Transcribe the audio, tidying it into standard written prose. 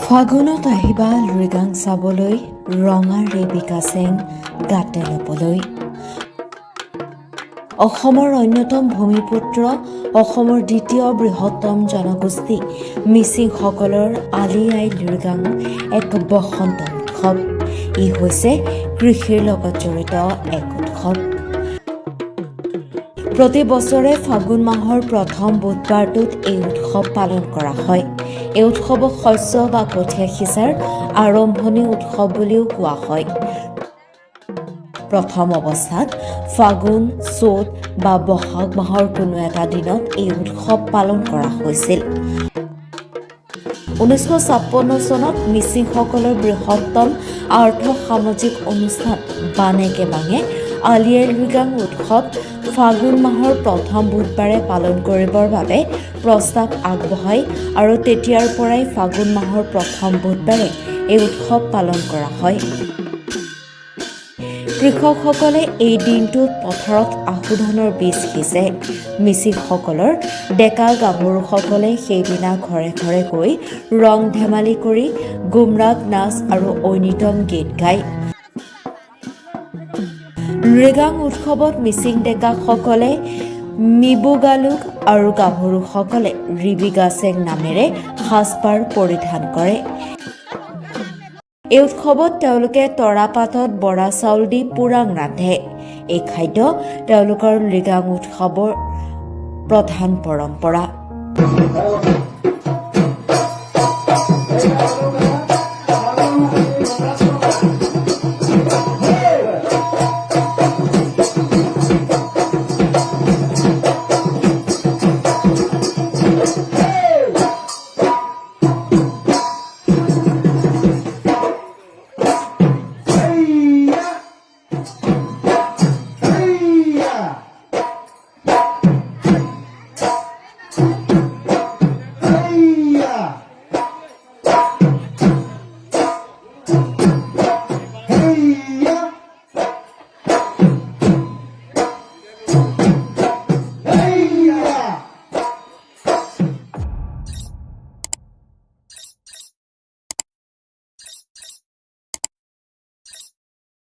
ফাগুনত আহিবা লৃগাং চাবলৈ ৰঙা ৰেবিকা চেং গাতে ল'বলৈ। অসমৰ অন্যতম ভূমিপুত্ৰ অসমৰ দ্বিতীয় বৃহত্তম জনগোষ্ঠী মিচিংসকলৰ আলি আই লৃগাং এক বসন্ত উৎসৱ। ই হৈছে কৃষিৰ লগত জড়িত এক উৎসৱ। প্ৰতি বছৰে ফাগুন মাহৰ প্ৰথম বুধবাৰটোত এই উৎসৱ পালন কৰা হয়। এই উৎসৱক শস্য বা কঠীয়া সিঁচাৰ আৰম্ভণি উৎসৱ বুলিও কোৱা হয়। প্ৰথম অৱস্থাত ফাগুন, চ'ত বা বহাগ মাহৰ কোনো এটা দিনত এই উৎসৱ পালন কৰা হৈছিল। 1956 চনত মিচিংসকলৰ বৃহত্তম আৰ্থ-সামাজিক অনুষ্ঠান বানে কেবাঙে আলি আই লৃগাং উৎসৱ ফাগুন মাহৰ প্ৰথম বুধবাৰে পালন কৰিবৰ বাবে প্ৰস্তাৱ আগবঢ়ায় আৰু তেতিয়াৰ পৰাই ফাগুন মাহৰ প্ৰথম বুধবাৰে এই উৎসৱ পালন কৰা হয়। কৃষকসকলে এই দিনটোত পথাৰত আহু ধানৰ বীজ সিঁচে। মিচিংসকলৰ ডেকা গাভৰুসকলে সেইদিনা ঘৰে ঘৰে গৈ ৰং ধেমালি কৰি গুমৰাগ নাচ আৰু ঐনিতম গীত গায়। লৃগাং উৎসৱত মিচিং ডেকাসকলে মিবুগালুক আৰু গাভৰুসকলে ৰিবিগা চেং নামেৰে সাজপাৰ পৰিধান কৰে। এই উৎসৱত তেওঁলোকে তৰাপাতত বৰা চাউল দি পুৰাং ৰান্ধে। এই খাদ্য তেওঁলোকৰ লৃগাং উৎসৱৰ প্ৰধান পৰম্পৰা।